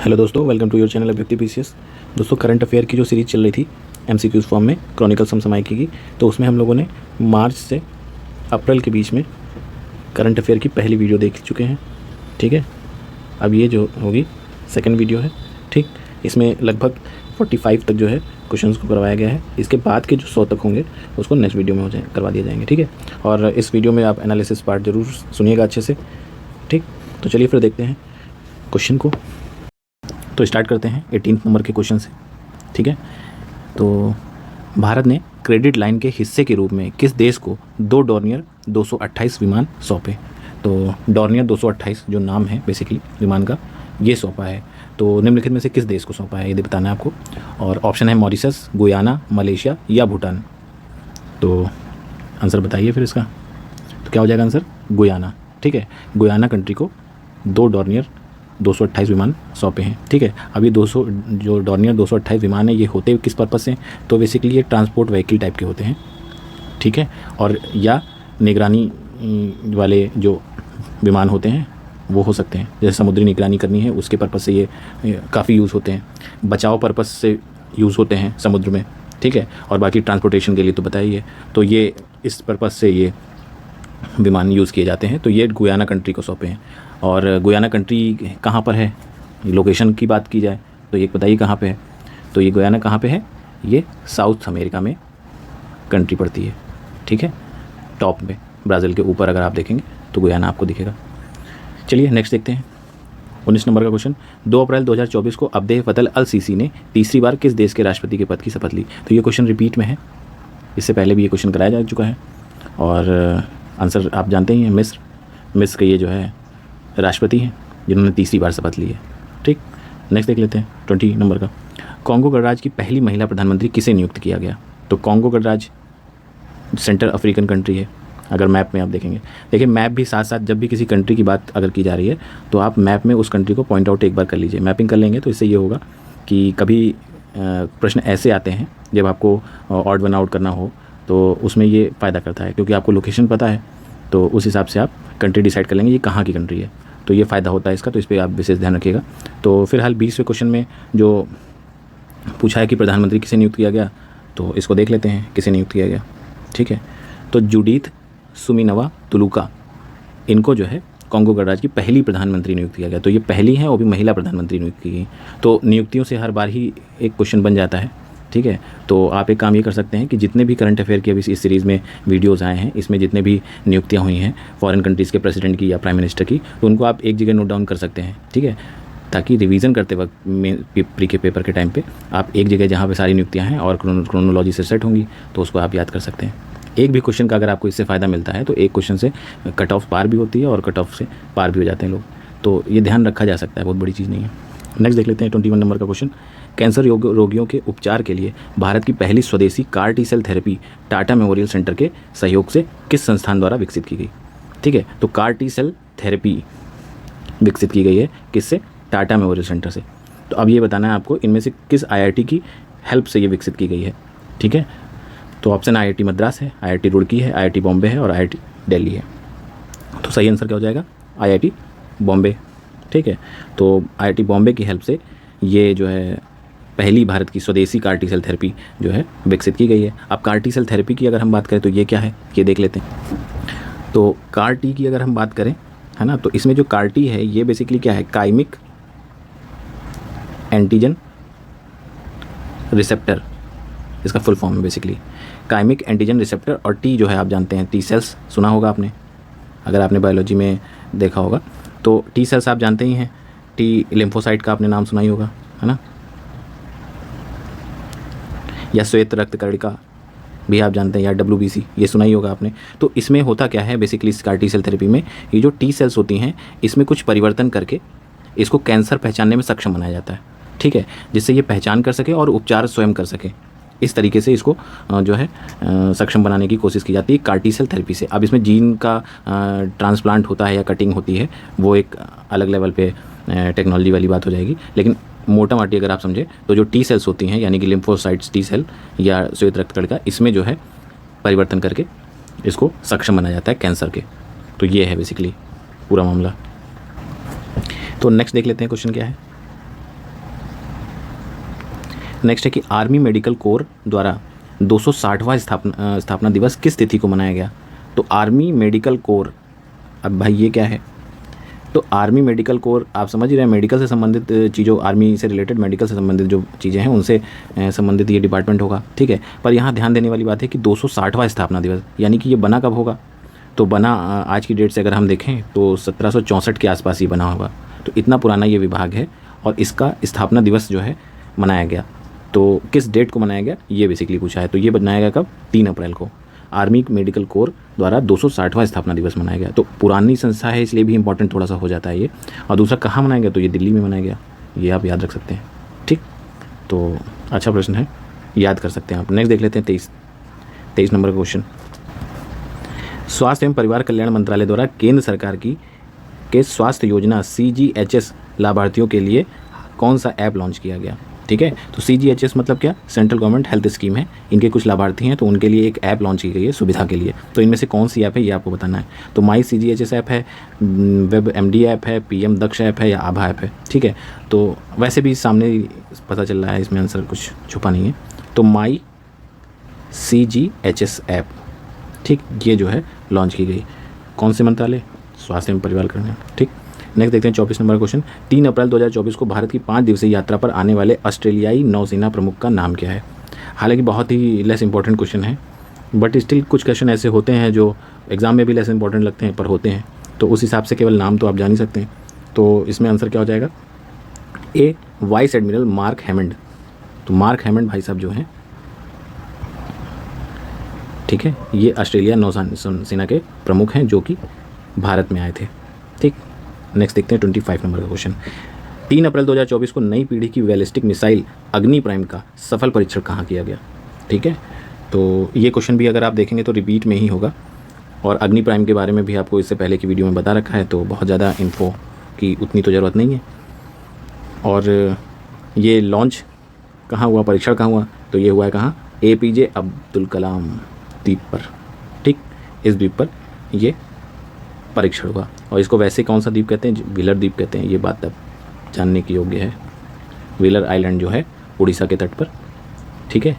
Hello दोस्तों, welcome to your channel अभिव्यक्ति PCS. दोस्तों, करंट अफेयर की जो सीरीज़ चल रही थी एमसीक्यूज़ फॉर्म में क्रॉनिकल समसामयिकी की, तो उसमें हम लोगों ने मार्च से अप्रैल के बीच में करंट अफेयर की पहली वीडियो देख चुके हैं। ठीक है, अब ये जो होगी सेकंड वीडियो है। ठीक, इसमें लगभग 45 तक जो है क्वेश्चंस को करवाया गया है। इसके बाद के जो 100 तक होंगे उसको नेक्स्ट वीडियो में हो जाए करवा दिए जाएंगे। ठीक है, और इस वीडियो में आप एनालिसिस पार्ट ज़रूर सुनिएगा अच्छे से। ठीक, तो चलिए फिर देखते हैं क्वेश्चन को। तो स्टार्ट करते हैं 18 नंबर के क्वेश्चन से। ठीक है, तो भारत ने क्रेडिट लाइन के हिस्से के रूप में किस देश को 2 डॉर्नियर 228 विमान सौंपे? तो डॉर्नियर 228 जो नाम है बेसिकली विमान का, ये सौंपा है। तो निम्नलिखित में से किस देश को सौंपा है ये बताना है आपको। और ऑप्शन है मॉरिशस, गुयाना, मलेशिया या भूटान। तो आंसर बताइए फिर इसका। तो क्या हो जाएगा आंसर? गुयाना। ठीक है, गुयाना कंट्री को 2 डॉर्नियर 228 विमान सौंपे हैं। ठीक है, अब ये 200 जो डॉर्नियर 228 विमान है ये होते किस पर्पज़ से? तो बेसिकली ये ट्रांसपोर्ट व्हीकल टाइप के होते हैं। ठीक है, और या निगरानी वाले जो विमान होते हैं वो हो सकते हैं, जैसे समुद्री निगरानी करनी है उसके पर्पज़ से ये काफ़ी यूज़ होते हैं। बचाव पर्पज़ से यूज़ होते हैं समुद्र में। ठीक है, और बाकी ट्रांसपोर्टेशन के लिए तो बताइए। तो ये इस पर्पज़ से ये विमान यूज़ किए जाते हैं। तो ये गुयाना कंट्री को सौंपे हैं। और गुयाना कंट्री कहाँ पर है? लोकेशन की बात की जाए तो ये बताइए कहाँ पे है। तो ये गुयाना कहाँ पे है? ये साउथ अमेरिका में कंट्री पड़ती है। ठीक है, टॉप में ब्राज़ील के ऊपर अगर आप देखेंगे तो गुयाना आपको दिखेगा। चलिए नेक्स्ट देखते हैं 19 नंबर का क्वेश्चन। 2 अप्रैल 2024 को अब्देल फतह अल सीसी ने तीसरी बार किस देश के राष्ट्रपति के पद की शपथ ली? तो ये क्वेश्चन रिपीट में है, इससे पहले भी ये क्वेश्चन कराया जा चुका है। और आंसर आप जानते ही हैं, मिस्र के ये जो है राष्ट्रपति हैं जिन्होंने तीसरी बार शपथ ली है। ठीक, नेक्स्ट देख लेते हैं 20 नंबर का। कॉन्गो गणराज्य की पहली महिला प्रधानमंत्री किसे नियुक्त किया गया? तो कॉन्गो गणराज्य सेंट्रल अफ्रीकन कंट्री है। अगर मैप में आप देखेंगे, देखिए मैप भी साथ साथ जब भी किसी कंट्री की बात अगर की जा रही है तो आप मैप में उस कंट्री को पॉइंट आउट एक बार कर लीजिए। मैपिंग कर लेंगे तो इससे ये होगा कि कभी प्रश्न ऐसे आते हैं जब आपको ऑड वन आउट करना हो तो उसमें ये फ़ायदा करता है, क्योंकि आपको लोकेशन पता है तो उस हिसाब से आप कंट्री डिसाइड कर लेंगे ये कहाँ की कंट्री है। तो ये फ़ायदा होता है इसका, तो इस पर आप विशेष ध्यान रखिएगा। तो फिलहाल 20वें क्वेश्चन में जो पूछा है कि प्रधानमंत्री किसे नियुक्त किया गया, तो इसको देख लेते हैं किसे नियुक्त किया गया। ठीक है, तो जूडिथ सुमिनवा तुलुका, इनको जो है कॉन्गो गणराज्य की पहली प्रधानमंत्री नियुक्त किया गया। तो ये पहली है, वो भी महिला प्रधानमंत्री नियुक्त की गई। तो नियुक्तियों से हर बार ही एक क्वेश्चन बन जाता है। ठीक है, तो आप एक काम ये कर सकते हैं कि जितने भी करंट अफेयर की अभी इस सीरीज़ में वीडियोस आए हैं, इसमें जितने भी नियुक्तियां हुई हैं फॉरेन कंट्रीज़ के प्रेसिडेंट की या प्राइम मिनिस्टर की, तो उनको आप एक जगह नोट डाउन कर सकते हैं। ठीक है, ताकि रिवीजन करते वक्त में प्री के पेपर के टाइम पे आप एक जगह जहाँ पे सारी नियुक्तियाँ हैं और क्रोनोलॉजी से सेट होंगी तो उसको आप याद कर सकते हैं। एक भी क्वेश्चन का अगर आपको इससे फ़ायदा मिलता है तो एक क्वेश्चन से कट ऑफ पार भी होती है और कट ऑफ से पार भी हो जाते हैं लोग। तो ये ध्यान रखा जा सकता है, बहुत बड़ी चीज़ नहीं है। नेक्स्ट देख लेते हैं 21 नंबर का क्वेश्चन। कैंसर रोगियों के उपचार के लिए भारत की पहली स्वदेशी CAR T cell therapy Tata memorial centre के सहयोग से किस संस्थान द्वारा विकसित की गई? ठीक है, तो कार टी सेल थेरेपी विकसित की गई है किससे? टाटा मेमोरियल सेंटर से। तो अब ये बताना है आपको इनमें से किस आईआईटी की हेल्प से ये विकसित की गई है। ठीक है, तो ऑप्शन आईआईटी मद्रास है, आईआईटी रुड़की है, आईआईटी बॉम्बे है और आईआईटी दिल्ली है। तो सही आंसर क्या हो जाएगा? आईआईटी बॉम्बे। ठीक है, तो आईआईटी बॉम्बे की हेल्प से ये जो है पहली भारत की स्वदेशी कार टी सेल थेरेपी जो है विकसित की गई है। अब कार टी सेल थेरेपी की अगर हम बात करें तो ये क्या है ये देख लेते हैं। तो कार टी की अगर हम बात करें, है ना, तो इसमें जो कार टी है ये बेसिकली क्या है? काइमिक एंटीजन रिसेप्टर, इसका फुल फॉर्म है बेसिकली काइमिक एंटीजन रिसेप्टर। और टी जो है आप जानते हैं टी सेल्स, सुना होगा आपने अगर आपने बायोलॉजी में देखा होगा। तो टी सेल्स आप जानते ही हैं, टी लिम्फोसाइट का आपने नाम सुना ही होगा, है ना, या श्वेत रक्त कणिका भी आप जानते हैं, या WBC ये सुना ही होगा आपने। तो इसमें होता क्या है बेसिकली इस कार टी सेल थेरेपी में, ये जो टी सेल्स होती हैं इसमें कुछ परिवर्तन करके इसको कैंसर पहचानने में सक्षम बनाया जाता है। ठीक है, जिससे ये पहचान कर सके और उपचार स्वयं कर सके। इस तरीके से इसको जो है सक्षम बनाने की कोशिश की जाती है कार टी सेल थेरेपी से। अब इसमें जीन का ट्रांसप्लांट होता है या कटिंग होती है, वो एक अलग लेवल पे टेक्नोलॉजी वाली बात हो जाएगी। लेकिन मोटा माटी अगर आप समझे तो जो टी सेल्स होती हैं यानी कि लिम्फोसाइट्स टी सेल या श्वेत रक्त कणिका, इसमें जो है परिवर्तन करके इसको सक्षम बनाया जाता है कैंसर के। तो ये है बेसिकली पूरा मामला। तो नेक्स्ट देख लेते हैं क्वेश्चन क्या है। नेक्स्ट है कि आर्मी मेडिकल कोर द्वारा 260वां स्थापना दिवस किस तिथि को मनाया गया। तो आर्मी मेडिकल कोर, अब भाई ये क्या है, तो आर्मी मेडिकल कोर आप समझ ही रहे हैं, मेडिकल से संबंधित चीज़ों, आर्मी से रिलेटेड मेडिकल से संबंधित जो चीज़ें हैं उनसे संबंधित ये डिपार्टमेंट होगा, ठीक है। पर यहाँ ध्यान देने वाली बात है कि 260वां स्थापना दिवस, यानी कि ये बना कब होगा, तो बना आज की डेट से अगर हम देखें तो 1764 के आसपास ही बना होगा। तो इतना पुराना ये विभाग है और इसका स्थापना दिवस जो है मनाया गया। तो किस डेट को मनाया गया ये बेसिकली पूछा है। तो ये बनाया गया कब, 3 अप्रैल को आर्मी मेडिकल कोर द्वारा 260वां स्थापना दिवस मनाया गया। तो पुरानी संस्था है इसलिए भी इंपॉर्टेंट थोड़ा सा हो जाता है ये। और दूसरा कहाँ मनाया गया, तो ये दिल्ली में मनाया गया, ये आप याद रख सकते हैं, ठीक। तो अच्छा प्रश्न है, याद कर सकते हैं आप। नेक्स्ट देख लेते हैं 23 नंबर का क्वेश्चन। स्वास्थ्य एवं परिवार कल्याण मंत्रालय द्वारा केंद्र सरकार की स्वास्थ्य योजना CGHS लाभार्थियों के लिए कौन सा ऐप लॉन्च किया गया, ठीक है। तो CGHS मतलब क्या, सेंट्रल गवर्नमेंट हेल्थ स्कीम है, इनके कुछ लाभार्थी हैं तो उनके लिए एक ऐप लॉन्च की गई है सुविधा के लिए। तो इनमें से कौन सी ऐप है ये आपको बताना है। तो माई CGHS ऐप है, WebMD ऐप है, PM दक्ष ऐप है या आभा ऐप है, ठीक है। तो वैसे भी सामने पता चल रहा है, इसमें आंसर कुछ छुपा नहीं है। तो माई CGHS ऐप, ठीक, ये जो है लॉन्च की गई कौन से मंत्रालय, स्वास्थ्य एवं परिवार कल्याण, ठीक। नेक्स्ट देखते हैं 24 नंबर क्वेश्चन। 3 अप्रैल 2024 को भारत की 5 दिवसीय यात्रा पर आने वाले ऑस्ट्रेलियाई नौसेना प्रमुख का नाम क्या है। हालांकि बहुत ही लेस इंपॉर्टेंट क्वेश्चन है, बट स्टिल कुछ क्वेश्चन ऐसे होते हैं जो एग्जाम में भी लेस इंपॉर्टेंट लगते हैं पर होते हैं, तो उस हिसाब से केवल नाम तो आप जान ही सकते हैं। तो इसमें आंसर क्या हो जाएगा, ए वाइस एडमिरल मार्क हैमंड। तो मार्क हैमंड भाई साहब जो हैं, ठीक है, ये ऑस्ट्रेलिया नौसेना के प्रमुख हैं जो कि भारत में आए थे, ठीक। नेक्स्ट देखते हैं 25 नंबर का क्वेश्चन। 3 अप्रैल 2024 को नई पीढ़ी की बैलिस्टिक मिसाइल अग्नि प्राइम का सफल परीक्षण कहाँ किया गया, ठीक है। तो ये क्वेश्चन भी अगर आप देखेंगे तो रिपीट में ही होगा और अग्नि प्राइम के बारे में भी आपको इससे पहले की वीडियो में बता रखा है, तो बहुत ज़्यादा इन्फो की उतनी तो ज़रूरत नहीं है। और ये लॉन्च कहाँ हुआ, परीक्षण कहाँ हुआ, तो ये हुआ है कहाँ, APJ अब्दुल कलाम द्वीप पर, ठीक। इस द्वीप पर ये परीक्षण हुआ और इसको वैसे कौन सा द्वीप कहते हैं, व्हीलर द्वीप कहते हैं। ये बात अब जानने की योग्य है। व्हीलर आइलैंड जो है उड़ीसा के तट पर, ठीक है,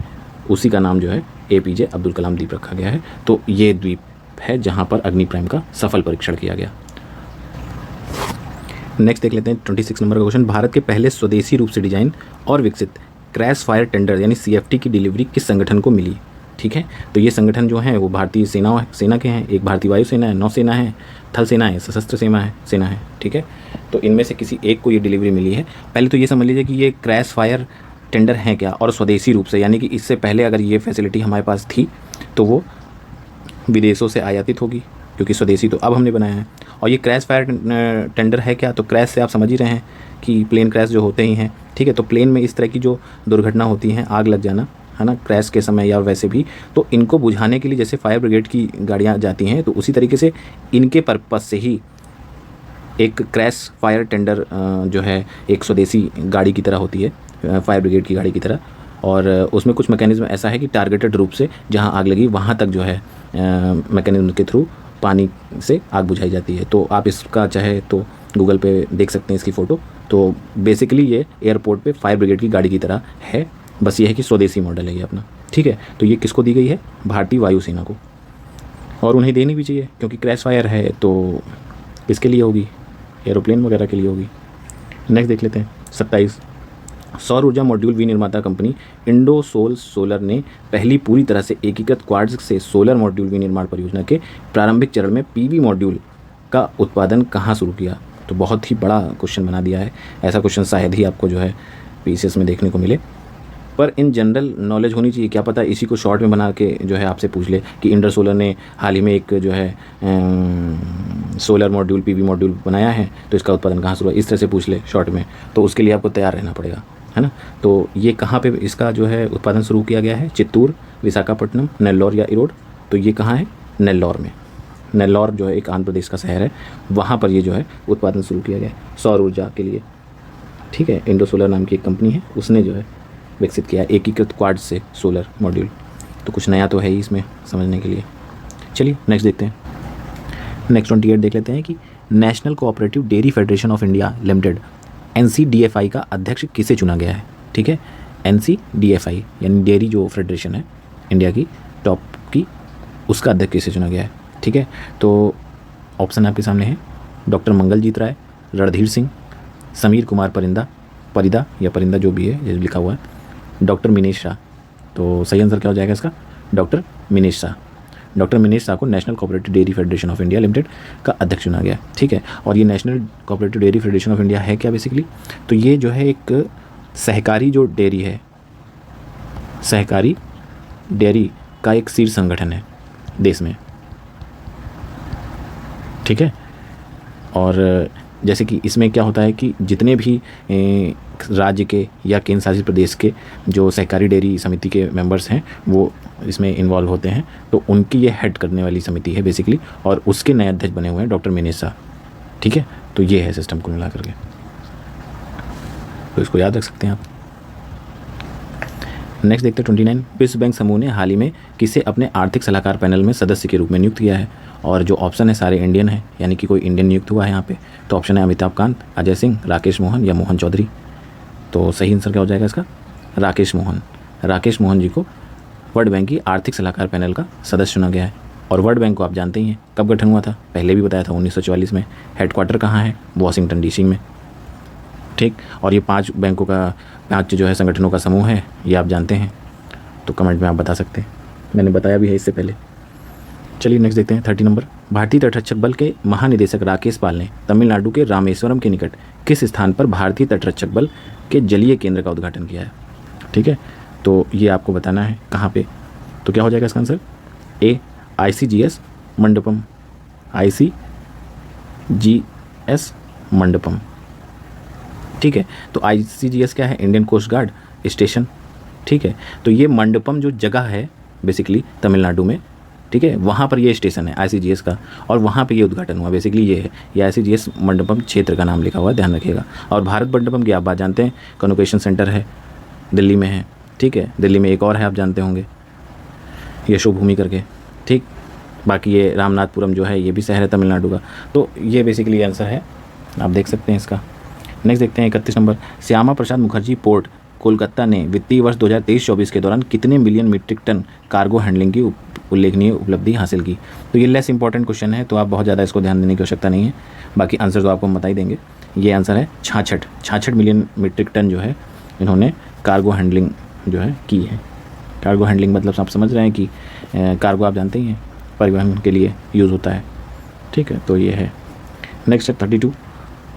उसी का नाम जो है APJ अब्दुल कलाम द्वीप रखा गया है। तो ये द्वीप है जहाँ पर अग्नि प्राइम का सफल परीक्षण किया गया। नेक्स्ट देख लेते हैं 26 नंबर का क्वेश्चन। भारत के पहले स्वदेशी रूप से डिजाइन और विकसित क्रैश फायर टेंडर यानी CFT की डिलीवरी किस संगठन को मिली, ठीक है। तो ये संगठन जो हैं वो भारतीय सेना के हैं। एक भारतीय वायुसेना है, नौसेना है, थल सेना है, सशस्त्र सेना है, ठीक है। तो इनमें से किसी एक को ये डिलीवरी मिली है। पहले तो ये समझ लीजिए कि ये क्रैश फायर टेंडर हैं क्या, और स्वदेशी रूप से, यानी कि इससे पहले अगर ये फैसिलिटी हमारे पास थी तो वो विदेशों से आयातित होगी, क्योंकि स्वदेशी तो अब हमने बनाया है। और ये क्रैश फायर टेंडर है क्या, तो क्रैश से आप समझ ही रहे हैं कि प्लेन क्रैश जो होते ही हैं, ठीक है। तो प्लेन में इस तरह की जो दुर्घटना होती हैं, आग लग जाना, है ना, क्रैश के समय या वैसे भी, तो इनको बुझाने के लिए जैसे फायर ब्रिगेड की गाड़ियाँ जाती हैं, तो उसी तरीके से इनके पर्पस से ही एक क्रैश फायर टेंडर जो है एक स्वदेशी गाड़ी की तरह होती है, फायर ब्रिगेड की गाड़ी की तरह। और उसमें कुछ मैकेनिज्म ऐसा है कि टारगेटेड रूप से जहाँ आग लगी वहाँ तक जो है मैकेनिज्म के थ्रू पानी से आग बुझाई जाती है। तो आप इसका चाहे तो गूगल पे देख सकते हैं इसकी फ़ोटो। तो बेसिकली ये एयरपोर्ट पे फायर ब्रिगेड की गाड़ी की तरह है, बस ये है कि स्वदेशी मॉडल है ये अपना, ठीक है। तो ये किसको दी गई है, भारतीय वायुसेना को, और उन्हें देनी भी चाहिए क्योंकि क्रैश फायर है तो इसके लिए होगी, एरोप्लेन वगैरह के लिए होगी। नेक्स्ट देख लेते हैं 27। सौर ऊर्जा मॉड्यूल विनिर्माता कंपनी इंडोसोल सोलर ने पहली पूरी तरह से एकीकृत क्वार्ट्ज से सोलर मॉड्यूल विनिर्माण परियोजना के प्रारंभिक चरण में PV मॉड्यूल का उत्पादन कहाँ शुरू किया। तो बहुत ही बड़ा क्वेश्चन बना दिया है, ऐसा क्वेश्चन शायद ही आपको जो है PCS में देखने को मिले, पर इन जनरल नॉलेज होनी चाहिए। क्या पता इसी को शॉर्ट में बना के जो है आपसे पूछ ले कि इंडर सोलर ने हाल ही में एक जो है सोलर मॉड्यूल PV मॉड्यूल बनाया है, तो इसका उत्पादन कहाँ शुरू हुआ, इस तरह से पूछ ले शॉर्ट में, तो उसके लिए आपको तैयार रहना पड़ेगा, है ना। तो ये कहाँ पे इसका जो है उत्पादन शुरू किया गया है, चित्तूर, विशाखापट्टनम, नेल्लौर या इरोड। तो ये कहाँ है, नेल्लौर में। नेल्लौर जो है एक आंध्र प्रदेश का शहर है, वहाँ पर ये जो है उत्पादन शुरू किया गया है सौर ऊर्जा के लिए, ठीक है। इंडो सोलर नाम की एक कंपनी है, उसने जो है विकसित किया है एकीकृत क्वाड से सोलर मॉड्यूल। तो कुछ नया तो है ही इसमें समझने के लिए। चलिए नेक्स्ट देखते हैं। नेक्स्ट 28 देख लेते हैं कि national cooperative dairy federation of India limited NCDFI का अध्यक्ष किसे चुना गया है, ठीक है। NCDFI यानी डेयरी जो फेडरेशन है इंडिया की टॉप की, उसका अध्यक्ष किसे चुना गया है। ठीक है, तो ऑप्शन आपके सामने है डॉक्टर मंगलजीत राय, रणधीर सिंह, समीर कुमार परिदा या परिंदा जो भी है ये लिखा हुआ है, डॉक्टर मिनेश शाह। तो सही आंसर क्या हो जाएगा इसका, डॉक्टर मिनेश शाह। डॉक्टर मिनेश शाह को national cooperative dairy federation of India limited का अध्यक्ष चुना गया। ठीक है, और ये national cooperative dairy federation of India है क्या बेसिकली, तो ये जो है एक सहकारी जो डेयरी है, सहकारी डेयरी का एक शीर्ष संगठन है देश में। ठीक है, और जैसे कि इसमें क्या होता है कि जितने भी राज्य के या केंद्र शासित प्रदेश के जो सहकारी डेयरी समिति के मेंबर्स हैं वो इसमें इन्वॉल्व होते हैं, तो उनकी ये हेड करने वाली समिति है बेसिकली, और उसके नए अध्यक्ष बने हुए हैं डॉक्टर मिनेश शाह। ठीक है, तो ये है सिस्टम को मिला करके, तो इसको याद रख सकते हैं आप। नेक्स्ट देखते हैं 29, विश्व बैंक समूह ने हाल ही में किसे अपने आर्थिक सलाहकार पैनल में सदस्य के रूप में नियुक्त किया है, और जो ऑप्शन है सारे इंडियन है, यानी कि कोई इंडियन नियुक्त हुआ है यहाँ पे। तो ऑप्शन है अमिताभ कांत, अजय सिंह, राकेश मोहन या मोहन चौधरी। तो सही आंसर क्या हो जाएगा इसका, राकेश मोहन। राकेश मोहन जी को वर्ल्ड बैंक की आर्थिक सलाहकार पैनल का सदस्य चुना गया है। और वर्ल्ड बैंक को आप जानते ही हैं कब गठन हुआ था, पहले भी बताया था 1944 में। हेडक्वार्टर कहाँ है, वॉशिंगटन DC में। ठीक, और ये 5 बैंकों का 5 जो है संगठनों का समूह है, ये आप जानते हैं, तो कमेंट में आप बता सकते हैं, मैंने बताया भी है इससे पहले। चलिए नेक्स्ट देखते हैं 30 नंबर। भारतीय तटरक्षक बल के महानिदेशक राकेश पाल ने तमिलनाडु के रामेश्वरम के निकट किस स्थान पर भारतीय तटरक्षक बल के जलीय केंद्र का उद्घाटन किया है। ठीक है, तो ये आपको बताना है कहाँ पे, तो क्या हो जाएगा इसका आंसर, ए ICGS मंडपम, ICGS मंडपम। ठीक है, तो ICGS क्या है, इंडियन कोस्ट गार्ड स्टेशन। ठीक है, तो ये मंडपम जो जगह है बेसिकली तमिलनाडु में, ठीक है, वहाँ पर ये स्टेशन है ICGS का, और वहाँ पे ये उद्घाटन हुआ। बेसिकली ये है, ये ICGS मंडपम क्षेत्र का नाम लिखा हुआ है, ध्यान रखिएगा। और भारत मंडपम की आप बात जानते हैं, कन्वोकेशन सेंटर है, दिल्ली में है। ठीक है, दिल्ली में एक और है, आप जानते होंगे, यशोभूमि करके। ठीक, बाकी ये रामनाथपुरम जो है ये भी शहर है तमिलनाडु का। तो ये बेसिकली आंसर है, आप देख सकते हैं इसका। नेक्स्ट देखते हैं 31 नंबर। श्यामा प्रसाद मुखर्जी पोर्ट कोलकाता ने वित्तीय वर्ष 2023-24 के दौरान कितने million metric ton cargo handling की उल्लेखनीय उपलब्धि हासिल की। तो ये लेस इंपॉर्टेंट क्वेश्चन है, तो आप बहुत ज़्यादा इसको ध्यान देने की आवश्यकता नहीं है, बाकी आंसर तो आपको हम बता ही देंगे। ये आंसर है 66 मिलियन मीट्रिक टन जो है इन्होंने कार्गो हैंडलिंग जो है की है। कार्गो हैंडलिंग मतलब आप समझ रहे हैं कि कार्गो आप जानते ही हैं परिवहन के लिए यूज़ होता है। ठीक है, तो ये है। नेक्स्ट है 32।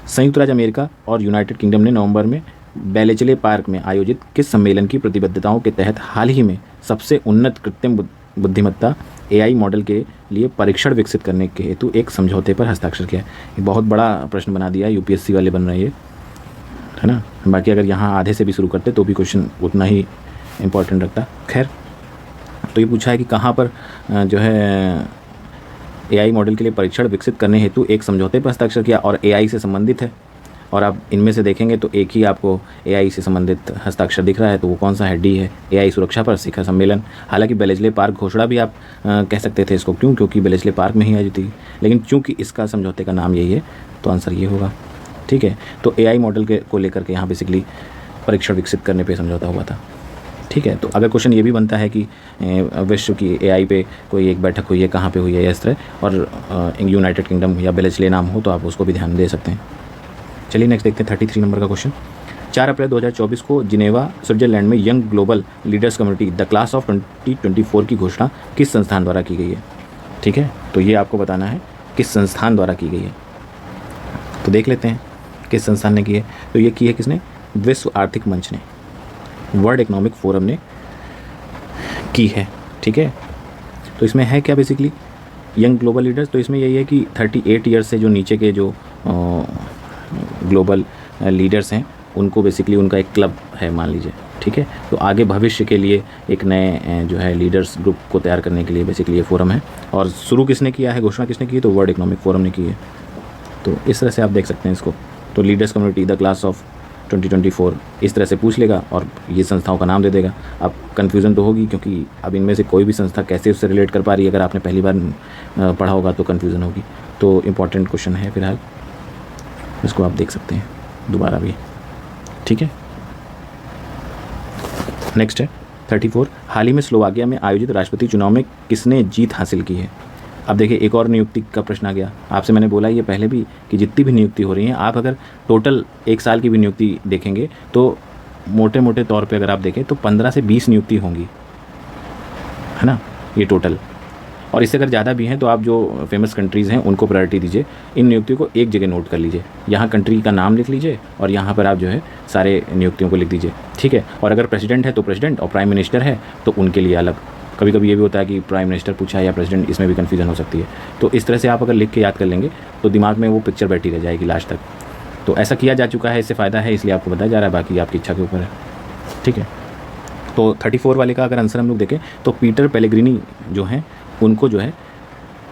संयुक्त राज्य अमेरिका और यूनाइटेड किंगडम ने नवंबर में बेलेचले पार्क में आयोजित किस सम्मेलन की प्रतिबद्धताओं के तहत हाल ही में सबसे उन्नत कृत्रिम बुद्धिमत्ता AI मॉडल के लिए परीक्षण विकसित करने के हेतु एक समझौते पर हस्ताक्षर किया है। ये बहुत बड़ा प्रश्न बना दिया, UPSC वाले बन रहे हैं, है ना। बाकी अगर यहाँ आधे से भी शुरू करते तो भी क्वेश्चन उतना ही इम्पोर्टेंट रखता। खैर, तो ये पूछा है कि कहाँ पर जो है AI मॉडल के लिए परीक्षण विकसित करने हेतु एक समझौते पर हस्ताक्षर किया, और AI से संबंधित है। और आप इनमें से देखेंगे तो एक ही आपको AI से संबंधित हस्ताक्षर दिख रहा है, तो वो कौन सा है, D है, AI सुरक्षा पर शिखर सम्मेलन। हालांकि बेलेचले पार्क घोषणा भी आप कह सकते थे इसको, क्यों, क्योंकि बेलेचले पार्क में ही आई थी, लेकिन चूंकि इसका समझौते का नाम यही है तो आंसर ये होगा। ठीक है, तो AI मॉडल को लेकर के यहाँ बेसिकली परीक्षण विकसित करने पर समझौता हुआ था। ठीक है, तो अगर क्वेश्चन ये भी बनता है कि विश्व की AI पे कोई एक बैठक हुई है, कहाँ पे हुई है, इस तरह, और यूनाइटेड किंगडम या बेलेचले नाम हो तो आप उसको भी ध्यान दे सकते हैं। चलिए नेक्स्ट देखते हैं 33 नंबर का क्वेश्चन। 4 अप्रैल 2024 को जिनेवा स्विट्जरलैंड में young global leaders community the class of 2024 की घोषणा किस संस्थान द्वारा की गई है। ठीक है, तो ये आपको बताना है किस संस्थान द्वारा की गई है। तो देख लेते हैं किस संस्थान ने की है। तो ये की है किसने, विश्व आर्थिक मंच ने, वर्ल्ड इकोनॉमिक फोरम ने की है। ठीक है, तो इसमें है क्या बेसिकली, यंग ग्लोबल लीडर्स। तो इसमें यही है कि 38 ईयर्स से जो नीचे के जो ग्लोबल लीडर्स हैं उनको बेसिकली उनका एक क्लब है मान लीजिए। ठीक है, तो आगे भविष्य के लिए एक नए जो है लीडर्स ग्रुप को तैयार करने के लिए बेसिकली ये फोरम है। और शुरू किसने किया है, घोषणा किसने की है, तो वर्ल्ड इकोनॉमिक फोरम ने की है। तो इस तरह से आप देख सकते हैं इसको। तो leaders community the class of 2024 इस तरह से पूछ लेगा और ये संस्थाओं का नाम दे देगा। अब कन्फ्यूज़न तो होगी, क्योंकि अब इनमें से कोई भी संस्था कैसे उससे रिलेट कर पा रही है, अगर आपने पहली बार पढ़ा होगा तो कन्फ्यूज़न होगी। तो इम्पॉर्टेंट क्वेश्चन है, फिलहाल इसको आप देख सकते हैं दोबारा भी। ठीक है, नेक्स्ट है 34, हाल ही में स्लोवाकिया में आयोजित राष्ट्रपति चुनाव में किसने जीत हासिल की है। अब देखिए एक और नियुक्ति का प्रश्न आ गया। आपसे मैंने बोला ये पहले भी कि जितनी भी नियुक्ति हो रही हैं, आप अगर टोटल 1 साल की भी नियुक्ति देखेंगे तो मोटे मोटे तौर पे अगर आप देखें तो 15 से 20 नियुक्ति होंगी, है ना, ये टोटल। और इससे अगर ज़्यादा भी हैं तो आप जो फेमस कंट्रीज़ हैं उनको प्रायोरिटी दीजिए। इन नियुक्तियों को एक जगह नोट कर लीजिए, यहाँ कंट्री का नाम लिख लीजिए और यहाँ पर आप जो है सारे नियुक्तियों को लिख दीजिए, ठीक है। और अगर प्रेसिडेंट है तो प्रेसिडेंट, और प्राइम मिनिस्टर है तो उनके लिए अलग। कभी कभी ये भी होता है कि प्राइम मिनिस्टर पूछा है या प्रेसिडेंट, इसमें भी कन्फ्यूजन हो सकती है। तो इस तरह से आप अगर लिख के याद कर लेंगे तो दिमाग में वो पिक्चर बैठी रह जाएगी लास्ट तक। तो ऐसा किया जा चुका है, इससे फ़ायदा है, इसलिए आपको बताया जा रहा है, बाकी आपकी इच्छा के ऊपर है, ठीक है। तो 34 वाले का अगर आंसर हम लोग देखें तो पीटर पेलेग्रिनी जो हैं उनको जो है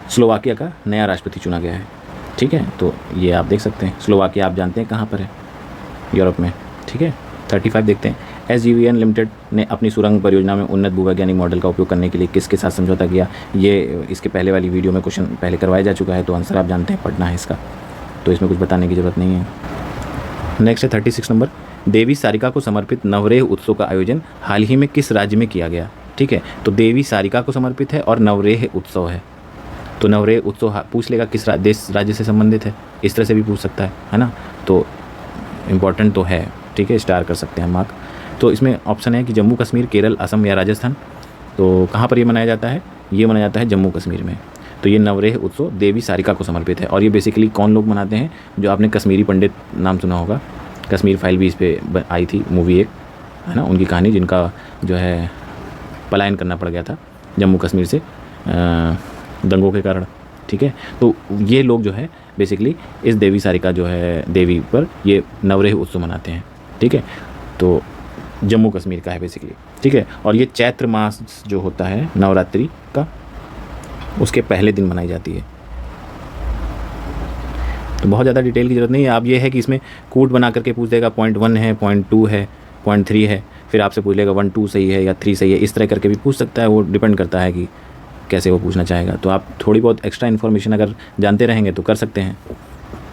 स्लोवाकिया का नया राष्ट्रपति चुना गया है, ठीक है। तो ये आप देख सकते हैं, स्लोवाकिया आप जानते हैं कहाँ पर है, यूरोप में, ठीक है। 35 देखते हैं, SJVN लिमिटेड ने अपनी सुरंग परियोजना में उन्नत भूवैज्ञानिक मॉडल का उपयोग करने के लिए किसके साथ समझौता किया। ये इसके पहले वाली वीडियो में क्वेश्चन पहले करवाया जा चुका है, तो आंसर आप जानते हैं, पढ़ना है इसका, तो इसमें कुछ बताने की ज़रूरत नहीं है। नेक्स्ट है 36 नंबर, देवी सारिका को समर्पित नवरेह उत्सव का आयोजन हाल ही में किस राज्य में किया गया, ठीक है। तो देवी सारिका को समर्पित है और नवरेह उत्सव है, तो नवरेह उत्सव पूछ लेगा किस देश राज्य से संबंधित है, इस तरह से भी पूछ सकता है ना, तो इम्पॉर्टेंट तो है, ठीक है, स्टार कर सकते हैं मार्क। तो इसमें ऑप्शन है कि जम्मू कश्मीर, केरल, असम या राजस्थान। तो कहाँ पर ये मनाया जाता है, ये मनाया जाता है जम्मू कश्मीर में। तो ये नवरेह उत्सव देवी सारिका को समर्पित है, और ये बेसिकली कौन लोग मनाते हैं, जो आपने कश्मीरी पंडित नाम सुना होगा, कश्मीर फाइल भी इस पर आई थी मूवी एक, है ना, उनकी कहानी, जिनका जो है पलायन करना पड़ गया था जम्मू कश्मीर से दंगों के कारण, ठीक है। तो ये लोग जो है बेसिकली इस देवी सारिका जो है देवी पर ये नवरेह उत्सव मनाते हैं, ठीक है। तो जम्मू कश्मीर का है बेसिकली, ठीक है। और ये चैत्र मास जो होता है नवरात्रि का, उसके पहले दिन मनाई जाती है। तो बहुत ज़्यादा डिटेल की ज़रूरत नहीं है। अब ये है कि इसमें कूट बना करके पूछ देगा, पॉइंट 1 है, पॉइंट 2 है, पॉइंट 3 है, फिर आपसे पूछ लेगा 1 2 सही है या 3 सही है, इस तरह करके भी पूछ सकता है। वो डिपेंड करता है कि कैसे वो पूछना चाहेगा। तो आप थोड़ी बहुत एक्स्ट्रा इन्फॉर्मेशन अगर जानते रहेंगे तो कर सकते हैं,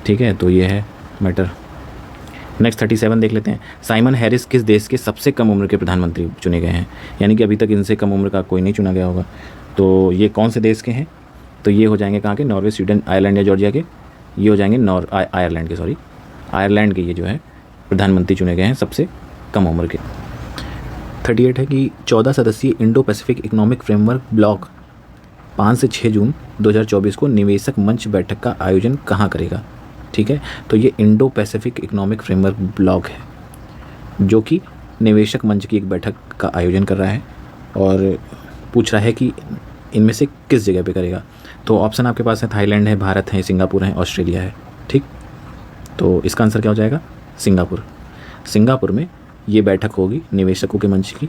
ठीक है। तो ये है मैटर। नेक्स्ट 37 देख लेते हैं, साइमन हैरिस किस देश के सबसे कम उम्र के प्रधानमंत्री चुने गए हैं, यानी कि अभी तक इनसे कम उम्र का कोई नहीं चुना गया होगा। तो ये कौन से देश के हैं, तो ये हो जाएंगे कहाँ के, नॉर्वे, स्वीडन, आयरलैंड या जॉर्जिया के। ये हो जाएंगे आयरलैंड के, सॉरी आयरलैंड के ये जो है प्रधानमंत्री चुने गए हैं सबसे कम उम्र के। 38 है कि 14 सदस्यीय Indo Pacific economic framework block 5 से 6 जून 2024 को निवेशक मंच बैठक का आयोजन कहाँ करेगा, ठीक है। तो ये Indo Pacific economic framework block है जो कि निवेशक मंच की एक बैठक का आयोजन कर रहा है, और पूछ रहा है कि इनमें से किस जगह पे करेगा। तो ऑप्शन आपके पास है, थाईलैंड है, भारत है, सिंगापुर है, ऑस्ट्रेलिया है, ठीक। तो इसका आंसर क्या हो जाएगा, सिंगापुर। सिंगापुर में ये बैठक होगी निवेशकों के मंच की।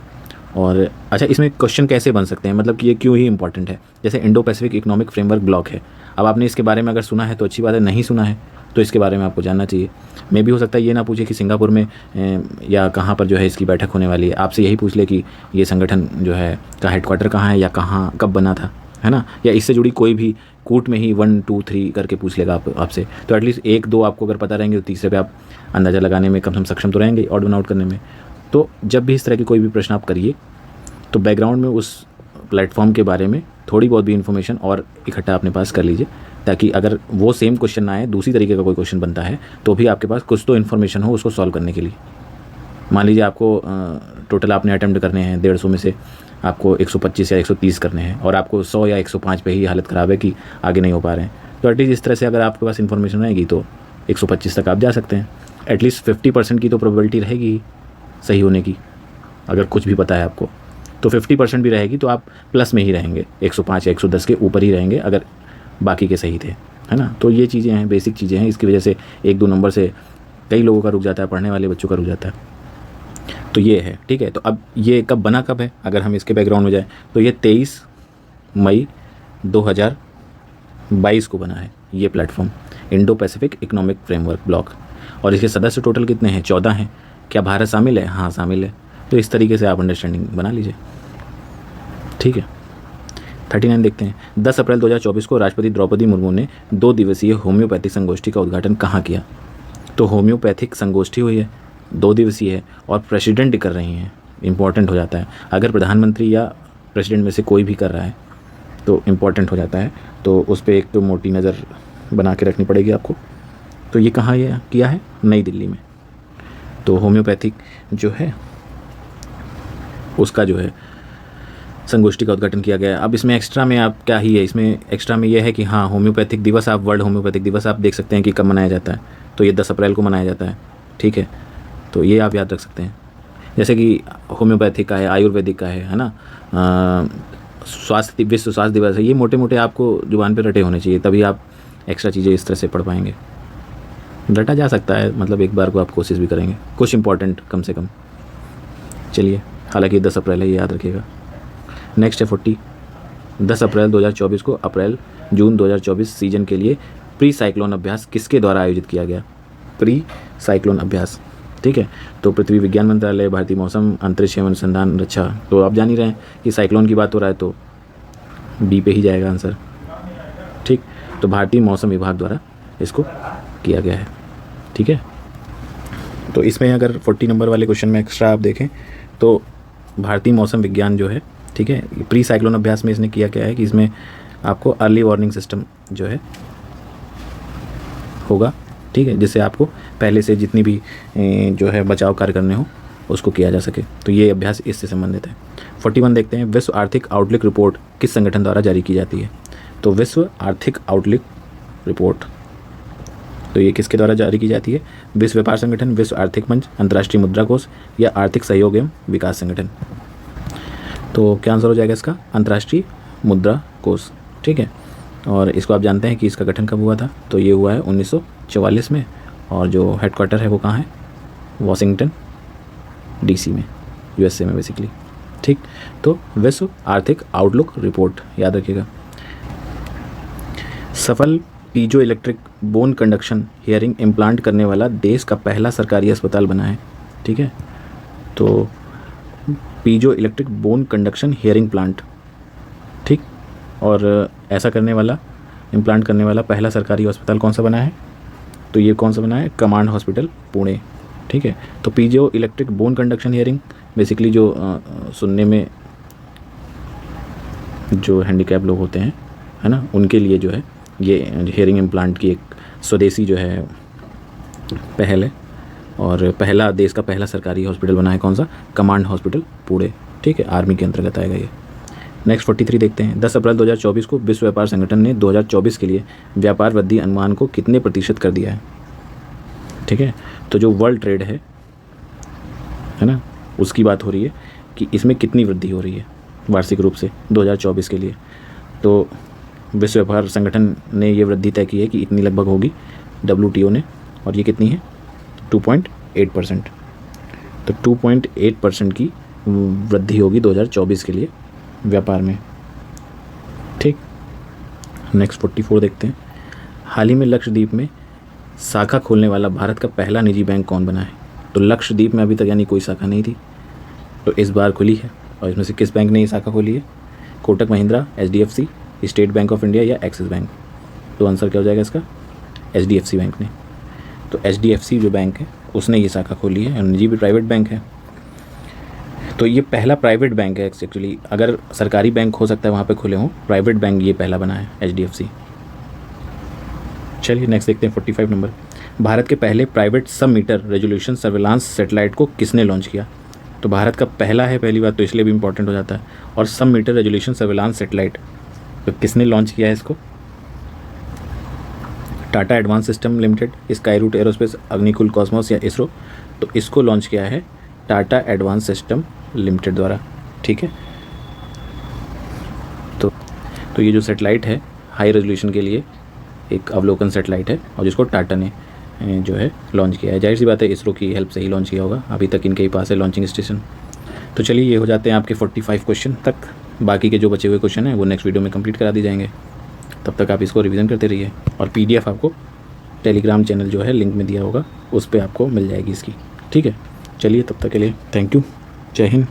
और अच्छा, इसमें क्वेश्चन कैसे बन सकते हैं, मतलब कि ये क्यों ही इंपॉर्टेंट है। जैसे Indo Pacific economic framework block है, अब आपने इसके बारे में अगर सुना है तो अच्छी बात है, नहीं सुना है तो इसके बारे में आपको जानना चाहिए। मे भी हो सकता है ये ना पूछे कि सिंगापुर में या कहाँ पर जो है इसकी बैठक होने वाली है, आपसे यही पूछ ले कि ये संगठन जो है का हेडक्वार्टर कहाँ है या कहाँ कब बना था, है ना, या इससे जुड़ी कोई भी कूट में ही 1 2 3 करके पूछ लेगा आपसे। तो एटलीस्ट 1 2 आपको अगर पता रहेंगे तो तीसरे पे आप अंदाज़ा लगाने में कम से कम सक्षम तो रहेंगे, ऑड वन आउट करने में। तो जब भी इस तरह की कोई भी प्रश्न आप करिए तो बैकग्राउंड में उस प्लेटफॉर्म के बारे में थोड़ी बहुत भी इन्फॉर्मेशन और इकट्ठा अपने पास कर लीजिए, ताकि अगर वो सेम क्वेश्चन ना आए, दूसरी तरीके का कोई क्वेश्चन बनता है तो भी आपके पास कुछ तो इन्फॉर्मेशन हो उसको सॉल्व करने के लिए। मान लीजिए आपको टोटल आपने अटेम्प्ट करने हैं 150 में से आपको 125 या 130 करने हैं, और आपको 100 या 105 पे ही हालत ख़राब है कि आगे नहीं हो पा रहे हैं, तो एटलीस्ट इस तरह से अगर आपके पास इन्फॉर्मेशन रहेगी तो 125 तक आप जा सकते हैं। एटलीस्ट 50% की तो प्रोबेबिलिटी रहेगी सही होने की, अगर कुछ भी पता है आपको तो 50% भी रहेगी, तो आप प्लस में ही रहेंगे, 105 या 110 के ऊपर ही रहेंगे अगर बाकी के सही थे, है ना। तो ये चीज़ें हैं, बेसिक चीज़ें हैं, इसकी वजह से 1 2 नंबर से कई लोगों का रुक जाता है, पढ़ने वाले बच्चों का रुक जाता है। तो ये है, ठीक है। तो अब ये कब बना कब है, अगर हम इसके बैकग्राउंड में जाए तो ये 23 मई 2022 को बना है ये platform, Indo Pacific economic framework block. और इसके सदस्य टोटल कितने हैं, 14 हैं। क्या भारत शामिल है, हाँ शामिल है। तो इस तरीके से आप अंडरस्टैंडिंग बना लीजिए, ठीक है। 39 देखते हैं, 10 अप्रैल 2024 को राष्ट्रपति द्रौपदी मुर्मू ने 2 दिवसीय होम्योपैथिक संगोष्ठी का उद्घाटन कहाँ किया। तो होम्योपैथिक संगोष्ठी हुई है, 2 दिवसीय है, और प्रेसिडेंट कर रही हैं, इम्पॉर्टेंट हो जाता है। अगर प्रधानमंत्री या प्रेसिडेंट में से कोई भी कर रहा है तो इम्पॉर्टेंट हो जाता है, तो उस पर एक तो मोटी नज़र बना के रखनी पड़ेगी आपको। तो ये कहाँ ये किया है? नई दिल्ली में। तो होम्योपैथिक जो है उसका जो है संगोष्ठी का उद्घाटन किया गया है। अब इसमें एक्स्ट्रा में आप क्या ही है, इसमें एक्स्ट्रा में यह है कि हाँ, होम्योपैथिक दिवस, आप वर्ल्ड होम्योपैथिक दिवस आप देख सकते हैं कि कब मनाया जाता है। तो ये 10 अप्रैल को मनाया जाता है, ठीक है। तो ये आप याद रख सकते हैं, जैसे कि होम्योपैथिक का है, आयुर्वेदिक का है ना, विश्व स्वास्थ्य दिवस है। ये मोटे मोटे आपको जुबान पे रटे होने चाहिए, तभी आप एक्स्ट्रा चीज़ें इस तरह से पढ़ पाएंगे। रटा जा सकता है, मतलब एक बार को आप कोशिश भी करेंगे, कुछ इंपॉर्टेंट कम से कम। चलिए, हालांकि 10 अप्रैल है, ये याद रखिएगा। नेक्स्ट है 40। 10 अप्रैल 2024 को अप्रैल जून 2024 सीजन के लिए प्री साइक्लोन अभ्यास किसके द्वारा आयोजित किया गया? प्री साइक्लोन अभ्यास, ठीक है। तो पृथ्वी विज्ञान मंत्रालय, भारतीय मौसम, अंतरिक्ष एवं अनुसंधान रक्षा। तो आप जान ही रहे हैं कि साइक्लोन की बात हो रहा है, तो बी पे ही जाएगा आंसर, ठीक। तो भारतीय मौसम विभाग द्वारा इसको किया गया है, ठीक है। तो इसमें अगर 40 नंबर वाले क्वेश्चन में एक्स्ट्रा आप देखें तो भारतीय मौसम विज्ञान जो है, ठीक है, प्री साइक्लोन अभ्यास में इसने किया क्या है कि इसमें आपको अर्ली वार्निंग सिस्टम जो है होगा, ठीक है, जिससे आपको पहले से जितनी भी जो है बचाव कार्य करने हो उसको किया जा सके। तो ये अभ्यास इससे संबंधित है। 41 देखते हैं, विश्व आर्थिक आउटलुक रिपोर्ट किस संगठन द्वारा जारी की जाती है? तो विश्व आर्थिक आउटलुक रिपोर्ट, तो ये किसके द्वारा जारी की जाती है? विश्व व्यापार संगठन, विश्व आर्थिक मंच, अंतर्राष्ट्रीय मुद्रा कोष या आर्थिक सहयोग एवं विकास संगठन। तो क्या आंसर हो जाएगा इसका? अंतर्राष्ट्रीय मुद्रा कोष, ठीक है। और इसको आप जानते हैं कि इसका गठन कब हुआ था? तो ये हुआ है 1944 में, और जो हेडक्वार्टर है वो कहाँ है? वॉशिंगटन DC में, USA में बेसिकली, ठीक। तो विश्व आर्थिक आउटलुक रिपोर्ट याद रखिएगा। सफल piezo electric bone conduction hearing implant करने वाला देश का पहला सरकारी अस्पताल बना है, ठीक है। तो piezo electric bone conduction hearing plant, ठीक। और ऐसा करने वाला, इम्प्लांट करने वाला पहला सरकारी अस्पताल कौन सा बना है? तो ये कौन सा बना है? कमांड हॉस्पिटल पुणे, ठीक है। तो piezo electric bone conduction hearing basically जो सुनने में जो हैंडीकैप लोग होते हैं, है ना, उनके लिए जो है ये हियरिंग इम्प्लांट की एक स्वदेशी जो है पहल है, और पहला, देश का पहला सरकारी हॉस्पिटल बना है कौन सा? कमांड हॉस्पिटल पुणे, ठीक है, आर्मी के अंतर्गत आएगा ये। नेक्स्ट 43 देखते हैं, 10 अप्रैल 2024 को विश्व व्यापार संगठन ने 2024 के लिए व्यापार वृद्धि अनुमान को कितने प्रतिशत कर दिया है? ठीक है, तो जो वर्ल्ड ट्रेड है ना, उसकी बात हो रही है कि इसमें कितनी वृद्धि हो रही है वार्षिक रूप से 2024 के लिए। तो विश्व व्यापार संगठन ने ये वृद्धि तय की है कि इतनी लगभग होगी WTO ने, और ये कितनी है? 2.8%। तो 2.8% की वृद्धि होगी 2024 के लिए व्यापार में, ठीक। नेक्स्ट 44 देखते हैं, हाल ही में लक्षद्वीप में शाखा खोलने वाला भारत का पहला निजी बैंक कौन बना है? तो लक्षद्वीप में अभी तक यानी कोई शाखा नहीं थी, तो इस बार खुली है। और इसमें से किस बैंक ने ये शाखा खोली है? Kotak Mahindra, HDFC, state bank of India या एक्सिस बैंक। तो आंसर क्या हो जाएगा इसका? HDFC बैंक ने। तो HDFC जो बैंक है उसने ये शाखा खोली है, और निजी भी प्राइवेट बैंक है। तो ये पहला प्राइवेट बैंक है एक्चुअली, अगर सरकारी बैंक हो सकता है वहाँ पे खुले हों, प्राइवेट बैंक ये पहला बना है HDFC। चलिए नेक्स्ट देखते हैं 45 नंबर, भारत के पहले प्राइवेट सब मीटर रेजोल्यूशन सर्विलांस सैटेलाइट को किसने लॉन्च किया? तो भारत का पहला है, पहली बात तो इसलिए भी इंपॉर्टेंट हो जाता है। और सब मीटर रेजोल्यूशन सर्विलांस सैटेलाइट तो किसने लॉन्च किया है इसको? Tata advance system limited, Skyroot aerospace, Agnikul cosmos या इसरो। तो इसको लॉन्च किया है टाटा एडवांस सिस्टम लिमिटेड द्वारा, ठीक है। तो ये जो सैटेलाइट है हाई रेजोल्यूशन के लिए एक अवलोकन सैटेलाइट है, और जिसको टाटा ने जो है लॉन्च किया है। जाहिर सी बात है इसरो की हेल्प से ही लॉन्च किया होगा, अभी तक इनके ही पास है लॉन्चिंग स्टेशन। तो चलिए ये हो जाते हैं आपके 45 क्वेश्चन तक, बाकी के जो बचे हुए क्वेश्चन हैं वो नेक्स्ट वीडियो में कंप्लीट करा दी जाएंगे। तब तक आप इसको रिवीजन करते रहिए, और PDF आपको टेलीग्राम चैनल जो है लिंक में दिया होगा उस पर आपको मिल जाएगी इसकी, ठीक है। चलिए तब तक के लिए थैंक यू, जय हिंद।